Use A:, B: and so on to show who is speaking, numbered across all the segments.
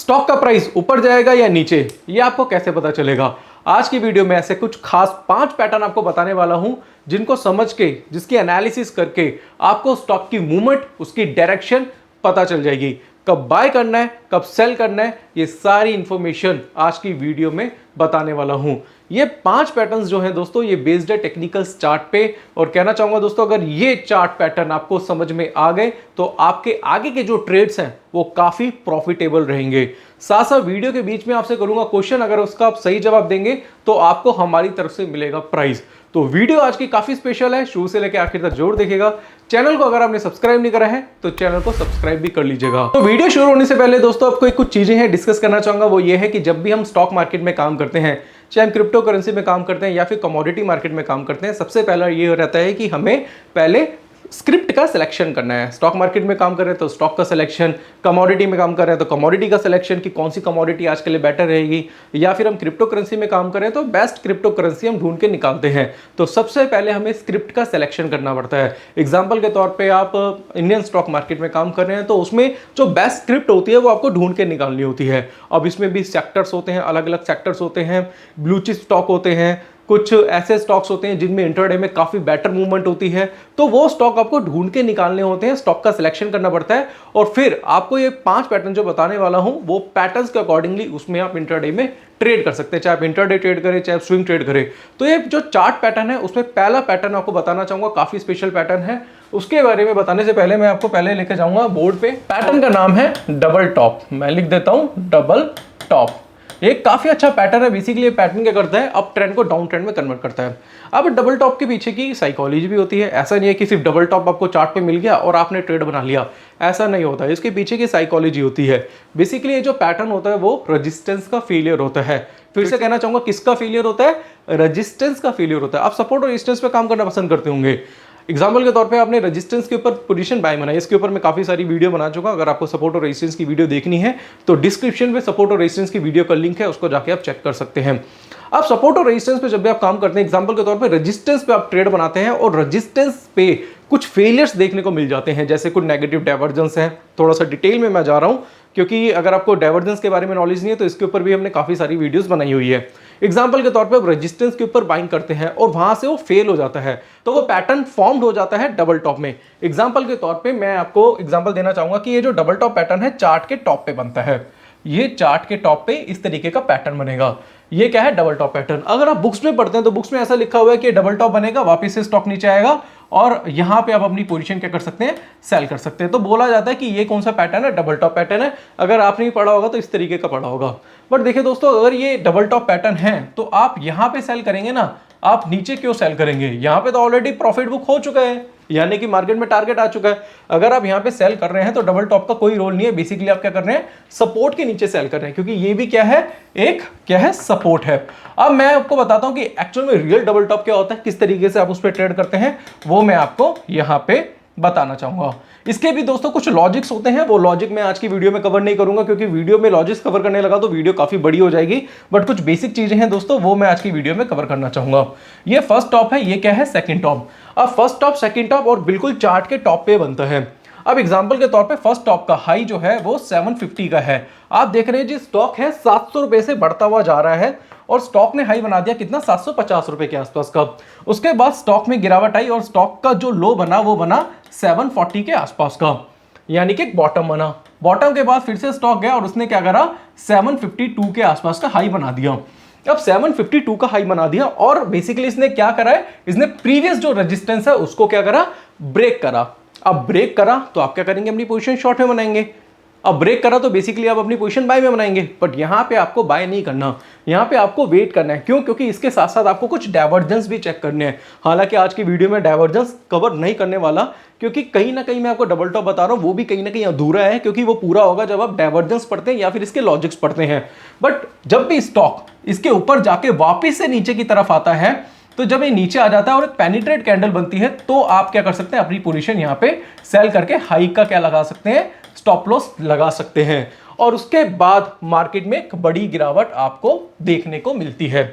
A: Stock का price ऊपर जाएगा या नीचे, ये आपको कैसे पता चलेगा? आज की वीडियो में ऐसे कुछ खास 5 पैटर्न आपको बताने वाला हूं, जिनको समझ के, जिसकी एनालिसिस करके आपको स्टॉक की मूवमेंट, उसकी डायरेक्शन पता चल जाएगी। कब बाय करना है, कब सेल करना है, ये सारी इंफॉर्मेशन आज की वीडियो में बताने वाला हूं। ये 5 पैटर्न्स जो हैं दोस्तों, ये बेस्ड है टेक्निकल चार्ट पे, और कहना चाहूंगा दोस्तों, अगर ये चार्ट पैटर्न आपको समझ में आ गए तो आपके आगे के जो ट्रेड्स हैं वो काफी प्रॉफिटेबल रहेंगे। साथ साथ वीडियो के बीच में आपसे करूंगा क्वेश्चन, अगर उसका आप सही जवाब देंगे तो आपको हमारी तरफ से मिलेगा प्राइज। तो वीडियो आज की काफी स्पेशल है, शुरू से लेकर आखिर तक जरूर देखिएगा। चैनल को अगर आपने सब्सक्राइब नहीं करा है तो चैनल को सब्सक्राइब भी कर लीजिएगा। तो वीडियो शुरू होने से पहले दोस्तों आपको कुछ चीजें हैं डिस्कस करना चाहूंगा। वो ये है कि जब भी हम स्टॉक मार्केट में काम करते हैं, चाहे हम क्रिप्टो करेंसी में काम करते हैं या फिर कमोडिटी मार्केट में काम करते हैं, सबसे पहला ये रहता है कि हमें पहले स्क्रिप्ट का सिलेक्शन करना है। स्टॉक मार्केट में काम कर रहे हैं तो स्टॉक का सिलेक्शन, कमोडिटी में काम कर रहे हैं तो कमोडिटी का सिलेक्शन कि कौन सी कमोडिटी आज के लिए बेटर रहेगी, या फिर हम क्रिप्टो करेंसी में काम कर रहे हैं तो बेस्ट क्रिप्टो करेंसी हम ढूंढ के निकालते हैं। तो सबसे पहले हमें स्क्रिप्ट का सिलेक्शन करना पड़ता है। एग्जाम्पल के तौर पर आप इंडियन स्टॉक मार्केट में काम कर रहे हैं तो उसमें जो बेस्ट स्क्रिप्ट होती है वो आपको ढूंढ के निकालनी होती है। अब इसमें भी सेक्टर्स होते हैं, अलग अलग सेक्टर्स होते हैं, ब्लू चिप स्टॉक होते हैं, कुछ ऐसे स्टॉक्स होते हैं जिनमें इंटरडे में काफी बेटर मूवमेंट होती है, तो वो स्टॉक आपको ढूंढ के निकालने होते हैं। स्टॉक का सिलेक्शन करना पड़ता है और फिर आपको ये 5 पैटर्न जो बताने वाला हूं वो पैटर्न्स के अकॉर्डिंगली उसमें आप इंटरडे में ट्रेड कर सकते हैं, चाहे आप इंटरडे ट्रेड करें चाहे आप स्विंग ट्रेड करें। तो ये जो चार्ट पैटर्न है उसमें पहला पैटर्न आपको बताना चाहूंगा, काफी स्पेशल पैटर्न है। उसके बारे में बताने से पहले मैं आपको पहले लेकर जाऊंगा बोर्ड पे। पैटर्न का नाम है डबल टॉप, मैं लिख देता हूं डबल टॉप। एक काफी अच्छा पैटर्न है। बेसिकली ये पैटर्न क्या करता है, अप ट्रेंड को डाउन ट्रेंड में कन्वर्ट करता है। अब डबल टॉप के पीछे की साइकोलॉजी भी होती है। ऐसा नहीं है कि सिर्फ डबल टॉप आपको चार्ट पे मिल गया और आपने ट्रेड बना लिया, ऐसा नहीं होता है। इसके पीछे की साइकोलॉजी होती है। बेसिकली ये जो पैटर्न होता है वो रेजिस्टेंस का फेलियर होता है। फिर से कहना चाहूंगा, किसका फेलियर होता है? रेजिस्टेंस का फेलियर होता है। आप सपोर्ट और रेजिस्टेंस पे काम करना पसंद करते होंगे। एग्जाम्पल के तौर पे आपने रेजिस्टेंस के ऊपर पोजीशन बाय बनाई, इसके ऊपर मैं काफी सारी वीडियो बना चुका। अगर आपको सपोर्ट और रेजिस्टेंस की वीडियो देखनी है तो डिस्क्रिप्शन में सपोर्ट और रेजिस्टेंस की वीडियो का लिंक है, उसको जाके आप चेक कर सकते हैं। आप सपोर्ट और रेजिस्टेंस पे जब भी आप काम करते हैं, एग्जांपल के तौर पे रेजिस्टेंस पे आप ट्रेड बनाते हैं और रेजिस्टेंस पे कुछ फेलियर्स देखने को मिल जाते हैं, जैसे कुछ नेगेटिव डाइवर्जेंस है। थोड़ा सा डिटेल में मैं जा रहा हूं क्योंकि अगर आपको डाइवर्जेंस के बारे में नॉलेज नहीं है तो इसके ऊपर भी हमने काफी सारी वीडियोस बनाई हुई है। एग्जांपल के तौर पे आप रेजिस्टेंस के ऊपर बाइंग करते हैं और वहां से वो फेल हो जाता है, तो वो पैटर्न फॉर्म्ड हो जाता है डबल टॉप में। एग्जांपल के तौर पे मैं आपको एग्जांपल देना चाहूंगा कि ये जो डबल टॉप पैटर्न है चार्ट के टॉप पे बनता है। ये चार्ट के टॉप पे इस तरीके का पैटर्न बनेगा। ये क्या है? Double top pattern. अगर आप बुक्स में पढ़ते हैं तो बुक्स में ऐसा लिखा हुआ है कि डबल टॉप बनेगा, वापस से स्टॉक नीचे आएगा और यहां पे आप अपनी पोजीशन क्या कर सकते हैं? सेल कर सकते हैं। तो बोला जाता है कि ये कौन सा पैटर्न है? डबल टॉप पैटर्न है। अगर आपने पढ़ा होगा तो इस तरीके का पढ़ा होगा। बट देखिए दोस्तों, अगर ये डबल टॉप पैटर्न है तो आप यहां पे सेल करेंगे ना, आप नीचे क्यों सेल करेंगे? यहां पे तो ऑलरेडी प्रॉफिट बुक हो चुका है, यानी कि मार्केट में टारगेट आ चुका है। अगर आप यहां पे सेल कर रहे हैं तो डबल टॉप का कोई रोल नहीं है। बेसिकली आप क्या कर रहे हैं? सपोर्ट के नीचे सेल कर रहे हैं, क्योंकि ये भी क्या है? एक क्या है? सपोर्ट है। अब मैं आपको बताता हूं कि एक्चुअल में रियल डबल टॉप क्या होता है, किस तरीके से आप उस पर ट्रेड करते हैं, वो मैं आपको यहां पे बताना चाहूंगा। इसके भी दोस्तों कुछ लॉजिक्स होते हैं, वो लॉजिक मैं आज की वीडियो में कवर नहीं करूंगा क्योंकि वीडियो में लॉजिक्स कवर करने लगा तो वीडियो काफी बड़ी हो जाएगी। बट कुछ बेसिक चीजें हैं दोस्तों, वो मैं आज की वीडियो में कवर करना चाहूंगा। ये फर्स्ट टॉप है, ये क्या है? Second top. अब फर्स्ट टॉप, सेकंड टॉप और बिल्कुल चार्ट के टॉप पे बनता है। अब एग्जांपल के तौर पे फर्स्ट टॉप का हाई जो है वो 750 का है। आप देख रहे हैं जी, स्टॉक है 700 रुपए से बढ़ता हुआ जा रहा है और स्टॉक ने हाई बना दिया कितना? 750 रुपए के आसपास का। उसके बाद स्टॉक में गिरावट आई और स्टॉक का जो लो बना वो बना 740 के आसपास का, यानी कि एक बॉटम बना। बॉटम के बाद फिर से स्टॉक गया और उसने क्या करा? 752 के आसपास का हाई बना दिया। अब 752 का हाई बना दिया और बेसिकली इसने क्या करा है? इसने प्रीवियस जो रेजिस्टेंस है उसको क्या करा? ब्रेक करा। अब ब्रेक करा तो आप क्या करेंगे? अपनी पोजीशन शॉर्ट में बनाएंगे। अब ब्रेक करा तो बेसिकली आप अपनी पोजीशन बाय में बनाएंगे। बट यहां पे आपको बाय नहीं करना, यहां पे आपको वेट करना है। क्यों? क्योंकि इसके साथ साथ आपको कुछ डाइवर्जेंस भी चेक करने हैं। हालांकि आज की वीडियो में डाइवर्जेंस कवर नहीं करने वाला, क्योंकि कहीं ना कहीं मैं आपको डबल टॉप बता रहा हूं, वो भी कहीं ना कहीं अधूरा है, क्योंकि वो पूरा होगा जब आप डाइवर्जेंस पढ़ते हैं या फिर इसके लॉजिक्स पढ़ते हैं। बट जब भी स्टॉक इसके ऊपर जाके वापिस से नीचे की तरफ आता है, तो जब ये नीचे आ जाता है और एक पेनिट्रेट कैंडल बनती है, तो आप क्या कर सकते हैं? अपनी पोजीशन यहां पे सेल करके हाई का क्या लगा सकते हैं? स्टॉप लॉस लगा सकते हैं। और उसके बाद मार्केट में एक बड़ी गिरावट आपको देखने को मिलती है।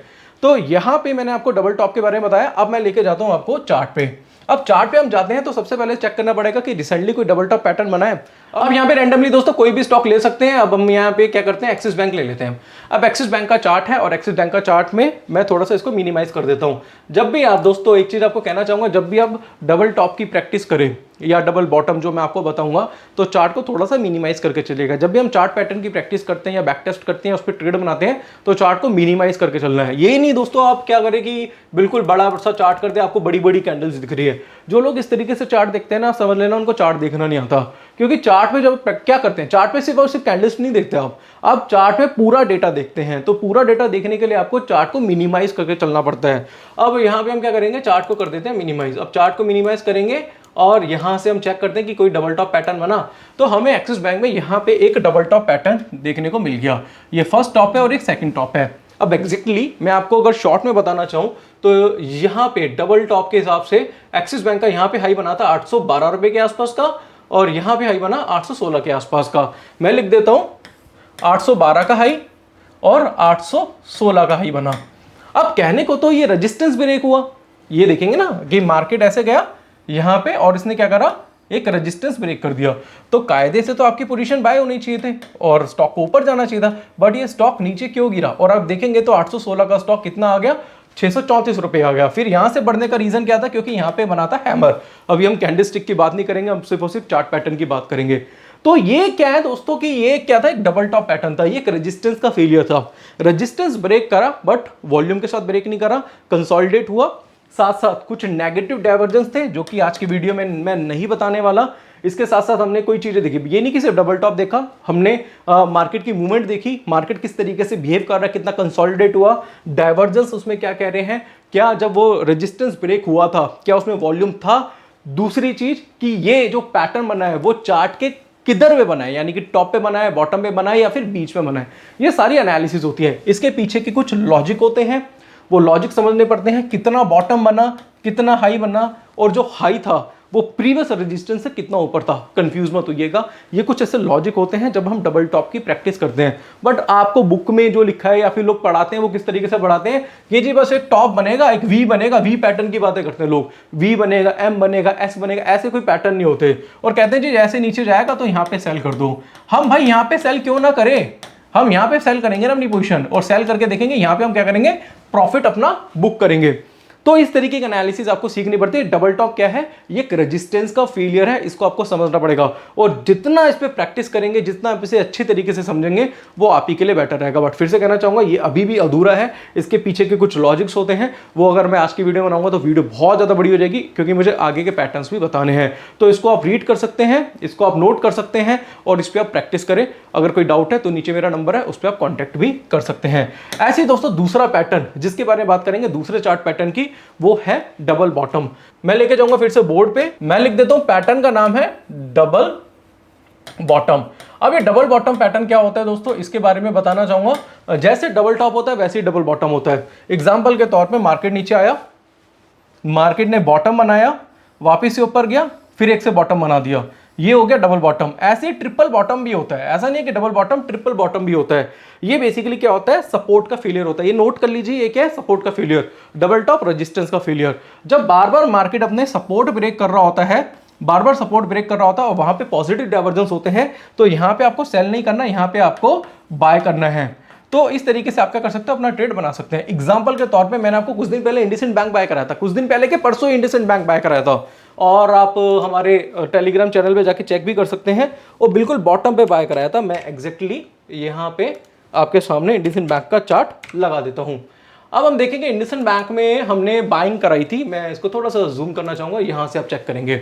A: तो यहां पे मैंने आपको डबल टॉप के बारे में बताया। अब मैं लेके जाता हूं आपको चार्ट पे। अब चार्ट पे हम जाते हैं तो सबसे पहले चेक करना पड़ेगा कि रिसेंटली कोई डबल टॉप पैटर्न बना है। अब यहाँ पे रैंडमली दोस्तों कोई भी स्टॉक ले सकते हैं। अब हम यहाँ पे क्या करते हैं, एक्सिस बैंक ले लेते हैं। अब एक्सिस बैंक का चार्ट है और एक्सिस बैंक का चार्ट में मैं थोड़ा सा इसको मिनिमाइज कर देता हूँ। जब भी आप दोस्तों, एक चीज आपको कहना चाहूंगा, जब भी आप डबल टॉप की प्रैक्टिस करें या डबल बॉटम जो मैं आपको बताऊंगा, तो चार्ट को थोड़ा सा मिनिमाइज करके चलिएगा। जब भी हम चार्ट पैटर्न की प्रैक्टिस करते हैं या बैक टेस्ट करते हैं, उस पर ट्रेड बनाते हैं, तो चार्ट को मिनिमाइज करके चलना है। ये नहीं दोस्तों आप क्या करें कि बिल्कुल बड़ा सा चार्ट करते हैं, आपको बड़ी बड़ी कैंडल्स दिख रही है। जो लोग इस तरीके से चार्ट देखते हैं ना, समझ लेना उनको चार्ट देखना नहीं आता। क्योंकि चार्ट में जब क्या करते हैं, चार्ट पे सिर्फ और सिर्फ कैंडल्स नहीं देखते आप चार्ट में पूरा डेटा देखते हैं। तो पूरा डेटा देखने के लिए आपको चार्ट को मिनिमाइज करके चलना पड़ता है। अब यहाँ पे हम क्या करेंगे, चार्ट को कर देते हैं मिनिमाइज। अब चार्ट को मिनिमाइज करेंगे और यहां से हम चेक करते हैं कि कोई डबल टॉप पैटर्न बना। तो हमें एक्सिस बैंक में यहां पे एक डबल टॉप पैटर्न देखने को मिल गया। ये फर्स्ट टॉप है और एक सेकंड टॉप है। अब एग्जैक्टली मैं आपको अगर शॉर्ट में बताना चाहूं तो यहां पे डबल टॉप के हिसाब से एक्सिस बैंक का यहां पे हाई बना था 812 रुपए के आसपास का, और यहां पे हाई बना 816 के आसपास का। मैं लिख देता हूं 812 का हाई और 816 का हाई बना। अब कहने को तो ये रेजिस्टेंस ब्रेक हुआ, ये देखेंगे ना कि मार्केट ऐसे गया यहां पे और इसने क्या करा, एक रेजिस्टेंस ब्रेक कर दिया। तो कायदे से तो आपकी पोजीशन बाय होनी चाहिए थे और स्टॉक को ऊपर जाना चाहिए था, बट ये स्टॉक नीचे क्यों गिरा। और आप देखेंगे तो 816 का स्टॉक कितना आ गया, 634 रुपए आ गया। फिर यहां से बढ़ने का रीजन क्या था, क्योंकि यहां पे बना था हैमर। अभी हम कैंडलस्टिक की बात नहीं करेंगे, हम सिर्फ और सिर्फ चार्ट पैटर्न की बात करेंगे। तो ये क्या है दोस्तों कि ये क्या था, एक डबल टॉप पैटर्न था, ये एक रेजिस्टेंस का फेलियर था। रेजिस्टेंस ब्रेक करा बट वॉल्यूम के साथ ब्रेक नहीं करा, कंसोलिडेट हुआ। साथ साथ कुछ नेगेटिव डाइवर्जेंस थे जो कि आज की वीडियो में मैं नहीं बताने वाला। इसके साथ साथ हमने कोई चीजें देखी, ये नहीं कि सिर्फ डबल टॉप देखा, हमने मार्केट की मूवमेंट देखी, मार्केट किस तरीके से बिहेव कर रहा है, कितना कंसोलिडेट हुआ, डाइवर्जेंस उसमें क्या कह रहे हैं, क्या जब वो रेजिस्टेंस ब्रेक हुआ था क्या उसमें वॉल्यूम था। दूसरी चीज कि ये जो पैटर्न बना है वो चार्ट के किधर पे बना है, यानी कि टॉप पे बना है, बॉटम पे बना है या फिर बीच में बना है। ये सारी एनालिसिस होती है, इसके पीछे के कुछ लॉजिक होते हैं, वो लॉजिक समझने पड़ते हैं। कितना बॉटम बना, कितना हाई बना, और जो हाई था वो प्रीवियस रेजिस्टेंस से कितना ऊपर था। कंफ्यूज मत होइएगा, ये कुछ ऐसे लॉजिक होते हैं जब हम डबल टॉप की प्रैक्टिस करते हैं। बट आपको बुक में जो लिखा है या फिर लोग पढ़ाते हैं वो किस तरीके से पढ़ाते हैं, ये जी बस एक टॉप बनेगा, एक वी बनेगा, वी पैटर्न की बातें करते हैं लोग, वी बनेगा, एम बनेगा, एस बनेगा, ऐसे कोई पैटर्न नहीं होते। और कहते हैं जी जैसे नीचे जाएगा तो यहाँ पे सेल कर दो। हम भाई यहाँ पे सेल क्यों ना करें, हम यहाँ पे सेल करेंगे ना अपनी पोजीशन, और सेल करके देखेंगे यहाँ पे हम क्या करेंगे, प्रॉफिट अपना बुक करेंगे। तो इस तरीके की एनालिसिस आपको सीखनी पड़ती है। डबल टॉप क्या है, ये एक रेजिस्टेंस का फेलियर है, इसको आपको समझना पड़ेगा। और जितना इस पे प्रैक्टिस करेंगे, जितना आप इसे अच्छी तरीके से समझेंगे, वो आप ही के लिए बेटर रहेगा। बट फिर से कहना चाहूंगा ये अभी भी अधूरा है, इसके पीछे के कुछ लॉजिक्स होते हैं, वो अगर मैं आज की वीडियो बनाऊंगा तो वीडियो बहुत ज्यादा बड़ी हो जाएगी, क्योंकि मुझे आगे के पैटर्न्स भी बताने हैं। तो इसको आप रीड कर सकते हैं, इसको आप नोट कर सकते हैं और इस पर आप प्रैक्टिस करें। अगर कोई डाउट है तो नीचे मेरा नंबर है, उस पर आप कॉन्टैक्ट भी कर सकते हैं। ऐसे ही दोस्तों दूसरा पैटर्न जिसके बारे में बात करेंगे, दूसरे चार्ट पैटर्न की, वो है डबल बॉटम। मैं लेके जाऊंगा फिर से बोर्ड पे, मैं लिख देता हूं पैटर्न का नाम है डबल बॉटम। अब ये डबल बॉटम पैटर्न क्या होता है दोस्तों, इसके बारे में बताना चाहूंगा। जैसे डबल टॉप होता है वैसे ही डबल बॉटम होता है। एग्जांपल के तौर पे मार्केट नीचे आया, मार्केट ने बॉटम बनाया, वापस से ऊपर गया, फिर एक से बॉटम बना दिया, ये हो गया डबल बॉटम। ऐसे ही ट्रिपल बॉटम भी होता है, ऐसा नहीं है कि डबल बॉटम, ट्रिपल बॉटम भी होता है। ये बेसिकली क्या होता है, सपोर्ट का फेलियर होता है। ये नोट कर लीजिए, ये क्या है, सपोर्ट का फेलियर। डबल टॉप रेजिस्टेंस का फेलियर। जब बार बार मार्केट अपने सपोर्ट ब्रेक कर रहा होता है, बार बार सपोर्ट ब्रेक कर रहा होता है और वहां पे पॉजिटिव डाइवर्जेंस होते हैं, तो यहां पे आपको सेल नहीं करना, यहां पे आपको बाय करना है। तो इस तरीके से आप क्या कर सकते हो, अपना ट्रेड बना सकते हैं। एग्जांपल के तौर पे मैंने आपको कुछ दिन पहले इंडसइंड बैंक बाय कराया था, कुछ दिन पहले के परसों इंडसइंड बैंक बाय कराया था, और आप हमारे टेलीग्राम चैनल पे जाके चेक भी कर सकते हैं। और बिल्कुल बॉटम पे बाय कराया था मैं, एग्जैक्टली यहाँ पे आपके सामने इंडसइंड बैंक का चार्ट लगा देता हूँ। अब हम देखेंगे इंडसइंड बैंक में हमने बाइंग कराई थी, मैं इसको थोड़ा सा जूम करना चाहूंगा, यहाँ से आप चेक करेंगे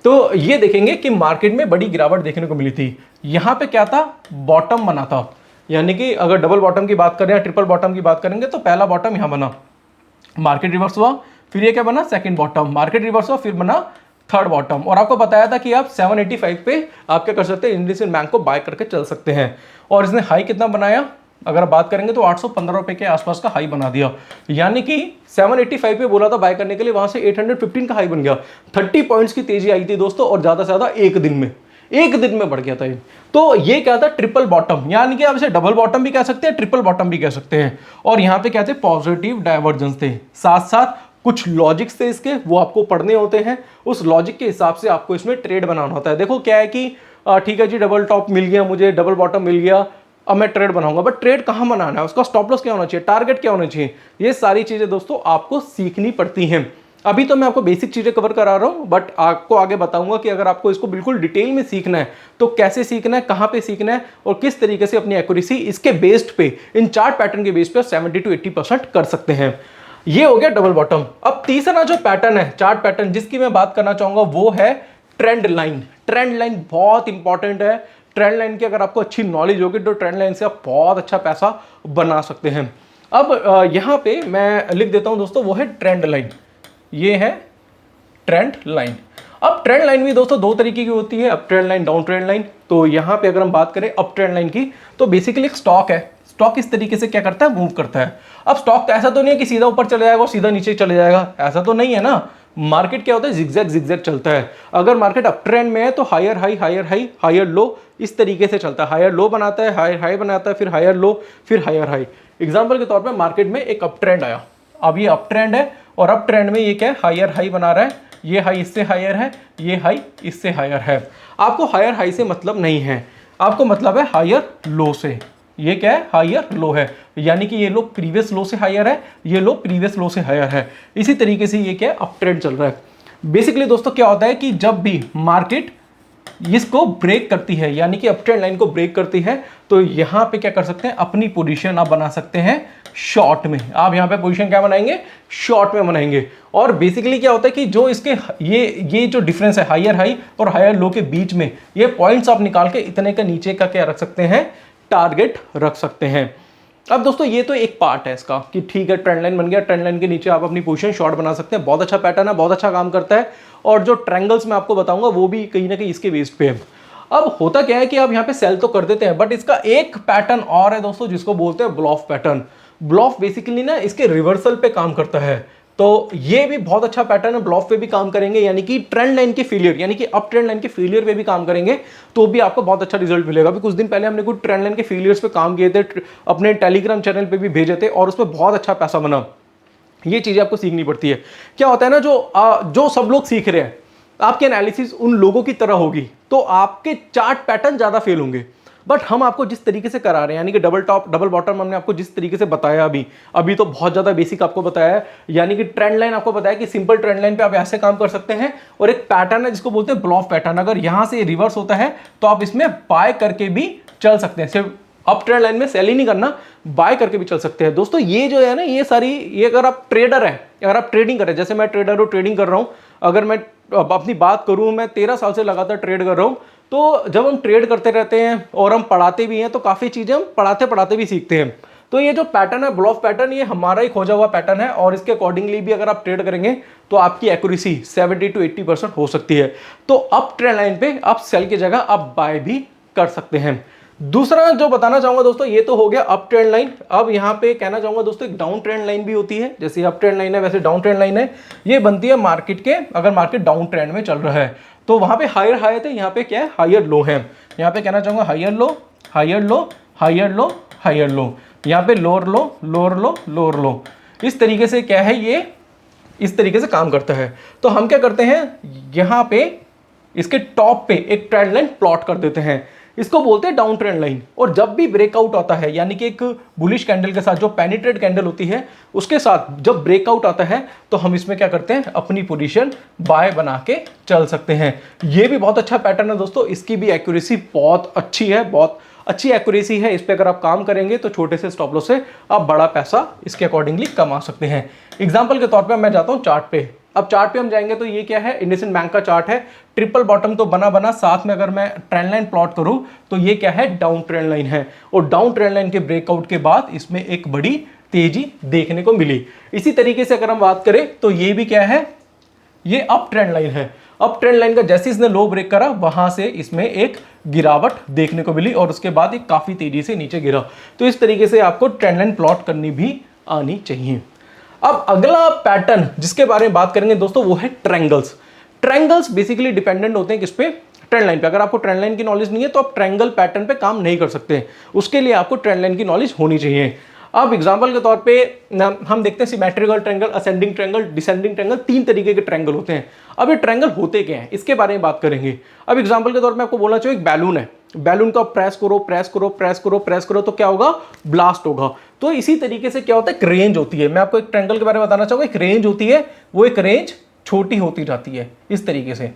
A: तो ये देखेंगे कि मार्केट में बड़ी गिरावट देखने को मिली थी। यहाँ पे क्या था, बॉटम बना था, यानी कि अगर डबल बॉटम की बात करें या ट्रिपल बॉटम की बात करेंगे तो पहला बॉटम यहाँ बना, मार्केट रिवर्स हुआ, फिर ये क्या बना, सेकंड बॉटम, मार्केट रिवर्स हुआ, फिर बना थर्ड बॉटम। और आपको बताया था कि आप 785 पे आप क्या कर सकते हैं, इंडसइंड बैंक को बाय करके चल सकते हैं। और इसने हाई कितना बनाया, अगर आप बात करेंगे तो 815 रुपए के आसपास का हाई बना दिया, यानी कि 785 पे बोला था बाय करने के लिए, वहां से 815 का हाई बन गया। 30 पॉइंट्स की तेजी आई थी दोस्तों, और ज्यादा से ज्यादा एक दिन में बढ़ गया था ये। तो ये क्या था, ट्रिपल बॉटम, यानी कि आप इसे डबल बॉटम भी कह सकते हैं, ट्रिपल बॉटम भी कह सकते हैं। और यहाँ पे क्या थे, पॉजिटिव डाइवर्जेंस थे, साथ साथ कुछ लॉजिक्स थे इसके, वो आपको पढ़ने होते हैं। उस लॉजिक के हिसाब से आपको इसमें ट्रेड बनाना होता है। देखो क्या है कि ठीक है जी, डबल टॉप मिल गया मुझे, डबल बॉटम मिल गया, अब मैं ट्रेड बनाऊंगा, बट ट्रेड कहाँ बनाना है, उसका स्टॉप लॉस क्या होना चाहिए, टारगेट क्या होना चाहिए, ये सारी चीजें दोस्तों आपको सीखनी पड़ती हैं। अभी तो मैं आपको बेसिक चीजें कवर करा रहा हूं, बट आपको आगे बताऊंगा कि अगर आपको इसको बिल्कुल डिटेल में सीखना है तो कैसे सीखना है, कहां पे सीखना है और किस तरीके से अपनी एक्यूरेसी इसके बेस्ड पे, इन चार्ट पैटर्न के बेस पे 70 to 80% कर सकते हैं। ये हो गया डबल बॉटम। अब तीसरा जो पैटर्न है, चार्ट पैटर्न जिसकी मैं बात करना चाहूंगा, वो है ट्रेंड लाइन। ट्रेंड लाइन बहुत इंपॉर्टेंट है। ट्रेंड लाइन की अगर आपको अच्छी नॉलेज होगी तो ट्रेंड लाइन से आप बहुत अच्छा पैसा बना सकते हैं। अब यहां पे मैं लिख देता हूं दोस्तों, वो है ट्रेंड लाइन। ये है ट्रेंड लाइन। अब ट्रेंड लाइन भी दोस्तों दो तरीके की होती है, up trend line, down trend line. तो यहां पे अगर हम बात करें अप ट्रेंड लाइन की, तो बेसिकली एक स्टॉक है। स्टॉक इस तरीके से क्या करता है, मूव करता है। अब स्टॉक तो ऐसा तो नहीं है कि सीधा ऊपर चले जाएगा और सीधा नीचे चले जाएगा, ऐसा तो नहीं है ना। मार्केट क्या होता है, जिगजैग जिगजैग चलता है। अगर मार्केट अप ट्रेंड में है तो higher high, higher high, higher low, इस तरीके से चलता है। हायर लो बनाता है, हायर हाई बनाता है, फिर हायर लो, फिर हायर हाई। एग्जांपल के तौर पे मार्केट में एक अप ट्रेंड आया, अब ये अप ट्रेंड है और अप ट्रेंड में ये क्या है, हायर हाई बना रहा है। ये हाई इससे हायर है, ये हाई इससे हायर है। आपको हायर हाई से मतलब नहीं है, आपको मतलब है हायर लो से। ये क्या है, हायर लो है, यानी कि ये लो प्रीवियस लो से हायर है, ये लो प्रीवियस लो से हायर है। इसी तरीके से ये क्या है, अप ट्रेंड चल रहा है। बेसिकली दोस्तों क्या होता है कि जब भी मार्केट इसको ब्रेक करती है, यानी कि अप ट्रेंड लाइन को ब्रेक करती है, तो यहां पे क्या कर सकते हैं, अपनी पोजीशन आप बना सकते हैं शॉर्ट में। आप यहां पे पोजीशन क्या बनाएंगे, शॉर्ट में बनाएंगे। और बेसिकली क्या होता है कि जो इसके ये जो डिफरेंस है हायर हाई और हायर लो के बीच में, ये पॉइंट्स आप निकाल के इतने का नीचे का क्या रख सकते हैं, टारगेट रख सकते हैं। अब दोस्तों ये तो एक पार्ट है इसका कि ठीक है ट्रेंड लाइन बन गया, ट्रेंड लाइन के नीचे आप अपनी पोजीशन शॉर्ट बना सकते हैं। बहुत अच्छा पैटर्न है, बहुत अच्छा काम करता है। और जो ट्रायंगल्स मैं आपको बताऊंगा वो भी कहीं ना कहीं इसके बेस पे है। अब होता क्या है कि आप यहाँ पे सेल तो कर देते हैं, बट इसका एक पैटर्न और है दोस्तों जिसको बोलते हैं ब्लॉफ पैटर्न। ब्लॉफ बेसिकली ना इसके रिवर्सल पे काम करता है, तो ये भी बहुत अच्छा पैटर्न है। ब्लॉफ पे भी काम करेंगे, यानी कि ट्रेंड लाइन के फेलियर, यानी कि अप ट्रेंड लाइन के फेलियर पे भी काम करेंगे तो भी आपको बहुत अच्छा रिजल्ट मिलेगा। अभी कुछ दिन पहले हमने कुछ ट्रेंड लाइन के फेलियर्स पे काम किए थे, अपने टेलीग्राम चैनल पे भी भेजे थे और उसमें बहुत अच्छा पैसा बना। ये चीजें आपको सीखनी पड़ती है। क्या होता है ना, जो सब लोग सीख रहे हैं, आपकी एनालिसिस उन लोगों की तरह होगी तो आपके चार्ट पैटर्न ज्यादा फेल होंगे। बट हम आपको जिस तरीके से करा रहे हैं, यानी कि डबल टॉप डबल बॉटम हमने आपको जिस तरीके से बताया, अभी तो बहुत ज्यादा बेसिक आपको बताया है। यानी कि ट्रेंड लाइन आपको बताया कि सिंपल ट्रेंड लाइन पे आप ऐसे काम कर सकते हैं। और एक पैटर्न है जिसको बोलते हैं ब्लॉफ पैटर्न, अगर यहां से रिवर्स होता है तो आप इसमें बाय करके भी चल सकते हैं। सिर्फ अप ट्रेंड लाइन में सेल ही नहीं करना, बाय करके भी चल सकते हैं। दोस्तों ये जो है ना, ये सारी, ये अगर आप ट्रेडर हैं, अगर आप ट्रेडिंग कर रहे हैं, जैसे मैं ट्रेडर हूं, ट्रेडिंग कर रहा हूं, अगर मैं अपनी बात करूं, मैं 13 साल से लगातार ट्रेड कर रहा हूं, तो जब हम ट्रेड करते रहते हैं और हम पढ़ाते भी हैं तो काफ़ी चीज़ें हम पढ़ाते पढ़ाते भी सीखते हैं। तो ये जो पैटर्न है ब्लॉफ पैटर्न, ये हमारा ही खोजा हुआ पैटर्न है और इसके अकॉर्डिंगली भी अगर आप ट्रेड करेंगे तो आपकी एक्यूरेसी 70 to 80% हो सकती है। तो अप ट्रेंड लाइन पे आप सेल की जगह आप बाय भी कर सकते हैं। दूसरा जो बताना चाहूंगा दोस्तों, ये तो हो गया अप ट्रेंड लाइन। अब यहाँ पे कहना चाहूंगा दोस्तों, एक डाउन ट्रेंड लाइन भी होती है। जैसे अप ट्रेंड लाइन है वैसे डाउन ट्रेंड लाइन है। ये बनती है मार्केट के, अगर मार्केट डाउन ट्रेंड में चल रहा है तो वहां पे हायर हाई थे, यहाँ पे क्या है, हायर लो है। यहाँ पे कहना चाहूंगा higher low, higher low, higher low, higher low, यहाँ पे lower low, lower low, lower low. इस तरीके से क्या है, ये इस तरीके से काम करता है। तो हम क्या करते हैं, यहाँ पे इसके टॉप पे एक ट्रेंड लाइन प्लॉट कर देते हैं, इसको बोलते हैं डाउन ट्रेंड लाइन। और जब भी ब्रेकआउट आता है, यानी कि एक बुलिश कैंडल के साथ जो पेनिट्रेट कैंडल होती है उसके साथ जब ब्रेकआउट आता है तो हम इसमें क्या करते हैं, अपनी पोजीशन बाय बना के चल सकते हैं। ये भी बहुत अच्छा पैटर्न है दोस्तों, इसकी भी एक्यूरेसी बहुत अच्छी है, बहुत अच्छी एक्यूरेसी है। इस पर अगर आप काम करेंगे तो छोटे से स्टॉप लॉस से आप बड़ा पैसा इसके अकॉर्डिंगली कमा सकते हैं। एग्जाम्पल के तौर पर मैं जाता हूँ चार्ट पे। अब चार्ट पे हम जाएंगे तो ये क्या है, इंडसइंड बैंक का चार्ट है। ट्रिपल बॉटम तो बना बना, साथ में अगर मैं ट्रेंड लाइन प्लॉट करूं तो ये क्या है, डाउन ट्रेंड लाइन है। और डाउन ट्रेंड लाइन के ब्रेकआउट के बाद इसमें एक बड़ी तेजी देखने को मिली। इसी तरीके से अगर हम बात करें तो ये भी क्या है, ये अप ट्रेंड लाइन है। अप ट्रेंड लाइन का जैसे इसने लो ब्रेक करा, वहां से इसमें एक गिरावट देखने को मिली और उसके बाद एक काफी तेजी से नीचे गिरा। तो इस तरीके से आपको ट्रेंड लाइन प्लॉट करनी भी आनी चाहिए। अब अगला पैटर्न जिसके बारे में बात करेंगे दोस्तों, वो है ट्रायंगल्स। ट्रायंगल्स बेसिकली डिपेंडेंट होते हैं किस पे, ट्रेंड लाइन पे। अगर आपको ट्रेंड लाइन की नॉलेज नहीं है तो आप ट्रायंगल पैटर्न पे काम नहीं कर सकते, उसके लिए आपको ट्रेंड लाइन की नॉलेज होनी चाहिए। अब एग्जांपल के तौर पे हम देखते हैं symmetrical triangle, ascending triangle, descending triangle, 3 तरीके के ट्रायंगल होते हैं। अब ये ट्रायंगल होते क्या हैं इसके बारे में बात करेंगे। अब एग्जांपल के तौर पे आपको बोलना चाहिए एक बैलून है, बैलून को आप प्रेस करो प्रेस करो प्रेस करो प्रेस करो तो क्या होगा, ब्लास्ट होगा। तो इसी तरीके से क्या होता है, एक रेंज होती है। मैं आपको एक ट्रायंगल के बारे में बताना चाहूंगा, एक रेंज होती है, वो एक रेंज छोटी होती जाती है इस तरीके से।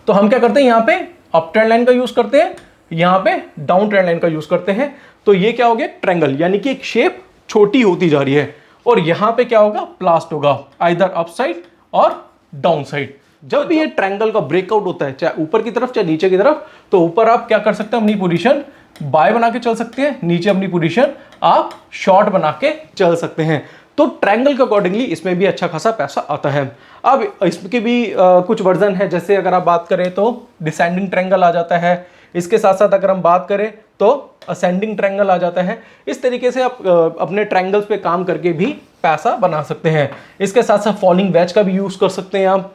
A: तो हम क्या करते हैं, यहाँ पे अप ट्रेंड लाइन का यूज करते हैं, यहाँ पे डाउन ट्रेंड लाइन का यूज करते हैं। तो ये क्या हो गया, ट्रायंगल, यानी कि एक शेप छोटी होती जा रही है। और यहां पे क्या होगा, ब्लास्ट होगा, आइदर अप साइड और डाउन साइड। जब भी ये ट्रायंगल का ब्रेकआउट होता है, चाहे ऊपर की तरफ चाहे नीचे की तरफ, तो ऊपर आप क्या कर सकते हैं, अपनी पोजीशन बाय बना के चल सकते हैं, नीचे अपनी पोजीशन आप शॉर्ट बना के चल सकते हैं। तो ट्रायंगल के अकॉर्डिंगली इसमें भी अच्छा खासा पैसा आता है। अब इसके भी कुछ वर्जन है, जैसे अगर आप बात करें तो डिसेंडिंग ट्रायंगल आ जाता है, इसके साथ साथ अगर हम बात करें तो असेंडिंग ट्रायंगल आ जाता है। इस तरीके से आप अपने ट्रायंगल्स पे काम करके भी पैसा बना सकते हैं। इसके साथ साथ फॉलिंग वेज का भी यूज कर सकते हैं आप,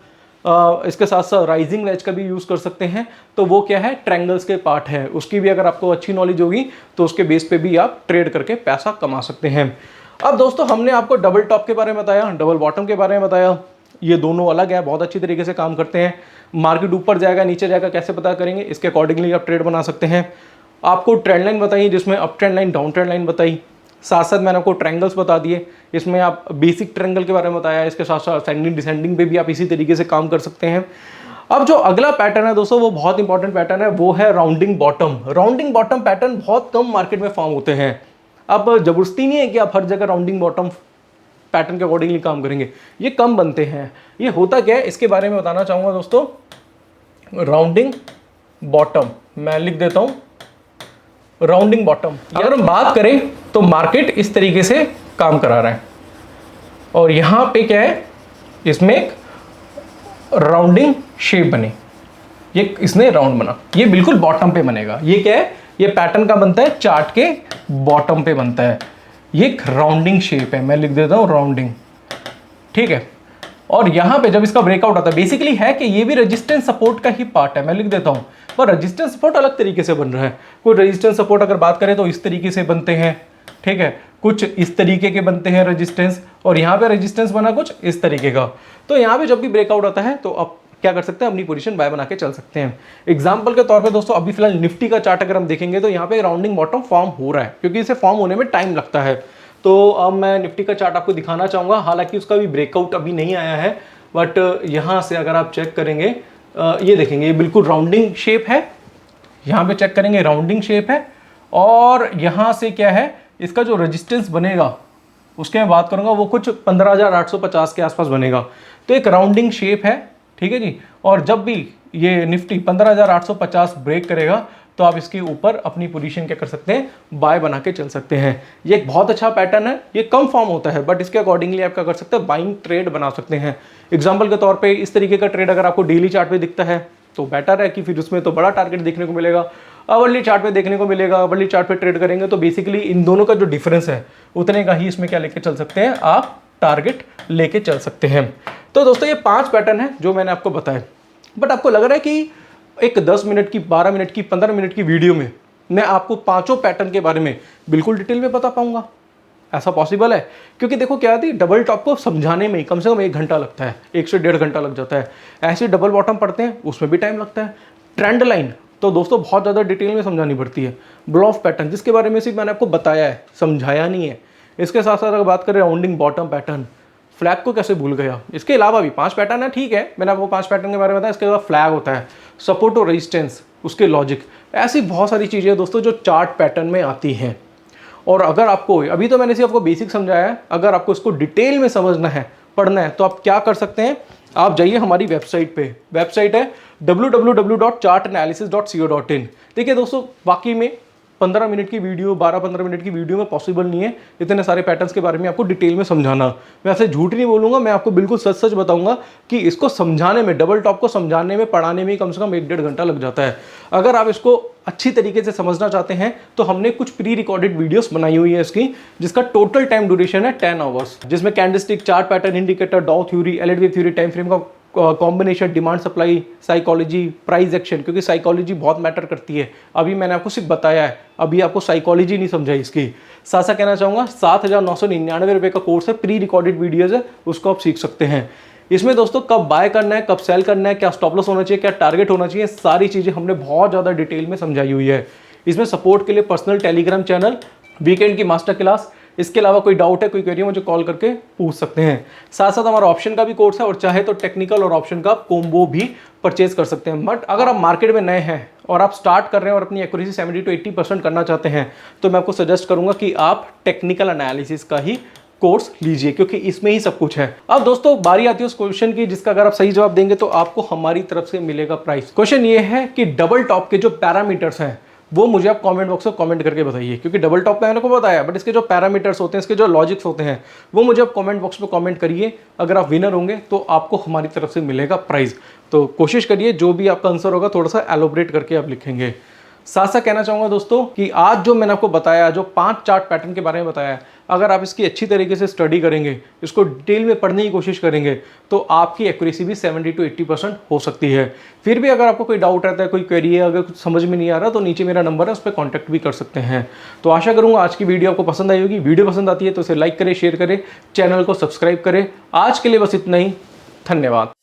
A: इसके साथ साथ राइजिंग वेज का भी यूज कर सकते हैं। तो वो क्या है, ट्रायंगल्स के पार्ट है, उसकी भी अगर आपको अच्छी नॉलेज होगी तो उसके बेस पे भी आप ट्रेड करके पैसा कमा सकते हैं। अब दोस्तों हमने आपको डबल टॉप के बारे में बताया, डबल बॉटम के बारे में बताया, ये दोनों अलग है, बहुत अच्छी तरीके से काम करते हैं। मार्केट ऊपर जाएगा नीचे जाएगा कैसे पता करेंगे, इसके अकॉर्डिंगली आप ट्रेड बना सकते हैं। आपको ट्रेंड लाइन बताइए जिसमें up trend line down trend line बताई, साथ साथ मैंने आपको ट्रायंगल्स बता दिए, इसमें आप बेसिक ट्रायंगल के बारे में बताया, इसके साथ साथ असेंडिंग डिसेंडिंग पे भी आप इसी तरीके से काम कर सकते हैं। अब जो अगला पैटर्न है दोस्तों, वो बहुत इंपॉर्टेंट पैटर्न है, वो है rounding bottom. Rounding bottom pattern बहुत कम मार्केट में फॉर्म होते हैं। अब जबरदस्ती नहीं है कि आप हर जगह राउंडिंग बॉटम पैटर्न के अकॉर्डिंगली काम करेंगे, ये कम बनते हैं। ये होता क्या है इसके बारे में बताना चाहूंगा दोस्तों। राउंडिंग बॉटम मैं लिख देता हूं, राउंडिंग बॉटम अगर हम बात करें तो मार्केट इस तरीके से काम करा रहा है, और यहां पे क्या है, इसमें एक राउंडिंग शेप बनी, ये इसने राउंड बना, ये बिल्कुल बॉटम पे बनेगा। ये क्या है, ये पैटर्न का बनता है, चार्ट के बॉटम पे बनता है। ये एक राउंडिंग शेप है, मैं लिख देता हूं राउंडिंग, ठीक है। और यहां पे जब इसका ब्रेकआउट आता है, बेसिकली है कि ये भी रेजिस्टेंस सपोर्ट का ही पार्ट है, मैं लिख देता हूं। पर रेजिस्टेंस सपोर्ट अलग तरीके से बन रहा है। कोई रेजिस्टेंस सपोर्ट अगर बात करें तो इस तरीके से बनते हैं, ठीक है, कुछ इस तरीके के बनते हैं रेजिस्टेंस, और यहाँ पे रेजिस्टेंस बना कुछ इस तरीके का। तो यहाँ पे जब भी ब्रेकआउट आता है तो आप क्या कर सकते हैं, अपनी पोजीशन बाय बना के चल सकते हैं। एग्जांपल के तौर पे दोस्तों अभी फिलहाल निफ्टी का चार्ट अगर हम देखेंगे तो यहाँ पे राउंडिंग बॉटम फॉर्म हो रहा है, क्योंकि इसे फॉर्म होने में टाइम लगता है। तो अब मैं निफ्टी का चार्ट आपको दिखाना चाहूँगा, हालांकि उसका भी ब्रेकआउट अभी नहीं आया है, बट यहाँ से अगर आप चेक करेंगे, ये देखेंगे ये बिल्कुल राउंडिंग शेप है, यहाँ पे चेक करेंगे राउंडिंग शेप है, और यहाँ से क्या है, इसका जो रेजिस्टेंस बनेगा उसके मैं बात करूँगा वो कुछ 15,850 के आसपास बनेगा। तो एक राउंडिंग शेप है, ठीक है जी। और जब भी ये निफ्टी 15,850 ब्रेक करेगा तो आप इसके ऊपर अपनी पोजीशन क्या कर सकते हैं, बाय बना के चल सकते हैं। ये एक बहुत अच्छा पैटर्न है, ये कम फॉर्म होता है, बट इसके अकॉर्डिंगली आप क्या कर सकते हैं, बाइंग ट्रेड बना सकते हैं। एग्जांपल के तौर पे इस तरीके का ट्रेड अगर आपको डेली चार्ट पे दिखता है तो बेटर है कि फिर उसमें तो बड़ा टारगेट देखने को मिलेगा, आवरली चार्ट पे देखने को मिलेगा। आवरली चार्ट पे ट्रेड करेंगे तो बेसिकली इन दोनों का जो डिफरेंस है उतने का ही इसमें क्या लेके चल सकते हैं, आप टारगेट लेके चल सकते हैं। तो दोस्तों ये 5 पैटर्न है जो मैंने आपको बताया, बट आपको लग रहा है कि एक 10 मिनट की, 12 मिनट की, 15 मिनट की वीडियो में मैं आपको 5 पैटर्न के बारे में बिल्कुल डिटेल में बता पाऊंगा? ऐसा पॉसिबल है? क्योंकि देखो क्या थी, डबल टॉप को समझाने में कम से कम 1 घंटा लगता है, 1 से 1.5 घंटा लग जाता है। ऐसे डबल बॉटम पढ़ते हैं उसमें भी टाइम लगता है। ट्रेंड लाइन तो दोस्तों बहुत ज़्यादा डिटेल में समझानी पड़ती है। ब्लॉफ पैटर्न जिसके बारे में सिर्फ मैंने आपको बताया है, समझाया नहीं है। इसके साथ साथ अगर बात करें राउंडिंग बॉटम पैटर्न, फ्लैग को कैसे भूल गया। इसके अलावा भी 5 पैटर्न है, ठीक है, मैंने आपको 5 पैटर्न के बारे में बताया। इसके अलावा फ्लैग होता है, सपोर्ट और रेजिस्टेंस, उसके लॉजिक, ऐसी बहुत सारी चीज़ें दोस्तों जो चार्ट पैटर्न में आती हैं। और अगर आपको, अभी तो मैंने सिर्फ आपको बेसिक समझाया है, अगर आपको इसको डिटेल में समझना है, पढ़ना है, तो आप क्या कर सकते हैं, आप जाइए हमारी वेबसाइट पे। वेबसाइट है www.chartanalysis.co.in। देखिए दोस्तों, बाकी में 15 मिनट की वीडियो, 12-15 मिनट की वीडियो में पॉसिबल नहीं है इतने सारे पैटर्न्स के बारे में आपको डिटेल में समझाना। मैं आपसे झूठ नहीं बोलूँगा, मैं आपको बिल्कुल सच सच बताऊंगा कि इसको समझाने में, डबल टॉप को समझाने में, पढ़ाने में कम से कम 1-1.5 घंटा लग जाता है। अगर आप इसको अच्छी तरीके से समझना चाहते हैं तो हमने कुछ प्री रिकॉर्डेड वीडियोस बनाई हुई है इसकी, जिसका टोटल टाइम ड्यूरेशन है 10 आवर्स, जिसमें candlestick, chart pattern, indicator, Dow theory, LED theory, time frame का combination, demand supply, psychology, price action, क्योंकि साइकोलॉजी बहुत मैटर करती है। अभी मैंने आपको सिर्फ बताया है, अभी आपको साइकोलॉजी नहीं समझाई इसकी। साथ साथ कहना चाहूँगा 7,999 रुपये का कोर्स है, प्री रिकॉर्डेड वीडियोज़ है, उसको आप सीख सकते हैं। इसमें दोस्तों कब बाय करना है, कब सेल करना है, क्या स्टॉप लॉस होना चाहिए, क्या टारगेट होना चाहिए, सारी चीज़ें हमने बहुत ज़्यादा डिटेल में समझाई हुई है। इसमें सपोर्ट के लिए पर्सनल टेलीग्राम चैनल, वीकेंड की मास्टर क्लास, इसके अलावा कोई डाउट है, कोई क्वेरी है, मुझे कॉल करके पूछ सकते हैं। साथ साथ हमारा ऑप्शन का भी कोर्स है और चाहे तो टेक्निकल और ऑप्शन का कॉम्बो भी परचेज कर सकते हैं। बट अगर आप मार्केट में नए हैं और आप स्टार्ट कर रहे हैं और अपनी एक्यूरेसी 70 to 80% करना चाहते हैं, तो मैं आपको सजेस्ट करूंगा कि आप टेक्निकल एनालिसिस का ही कोर्स लीजिए, क्योंकि इसमें ही सब कुछ है। अब दोस्तों बारी आती है उस क्वेश्चन की जिसका अगर आप सही जवाब देंगे तो आपको हमारी तरफ से मिलेगा प्राइस। क्वेश्चन ये है कि डबल टॉप के जो पैरामीटर्स हैं वो मुझे आप कमेंट बॉक्स में कमेंट करके बताइए, क्योंकि डबल टॉप मैंने को बताया, बट इसके जो पैरामीटर्स होते हैं, इसके जो लॉजिक्स होते हैं, वो मुझे आप कमेंट बॉक्स में कमेंट करिए। अगर आप विनर होंगे तो आपको हमारी तरफ से मिलेगा प्राइज। तो कोशिश करिए जो भी आपका आंसर होगा थोड़ा सा एलोबरेट करके आप लिखेंगे। साथ साथ कहना चाहूँगा दोस्तों कि आज जो मैंने आपको बताया, जो 5 चार्ट पैटर्न के बारे में बताया, अगर आप इसकी अच्छी तरीके से स्टडी करेंगे, इसको डिटेल में पढ़ने की कोशिश करेंगे, तो आपकी एक्यूरेसी भी 70 to 80% हो सकती है। फिर भी अगर आपको कोई डाउट रहता है, कोई क्वेरी है, अगर कुछ समझ में नहीं आ रहा, तो नीचे मेरा नंबर है, उस पर कॉन्टैक्ट भी कर सकते हैं। तो आशा करूँगा आज की वीडियो आपको पसंद आई होगी। वीडियो पसंद आती है तो इसे लाइक करें, शेयर करें, चैनल को सब्सक्राइब करें। आज के लिए बस इतना ही, धन्यवाद।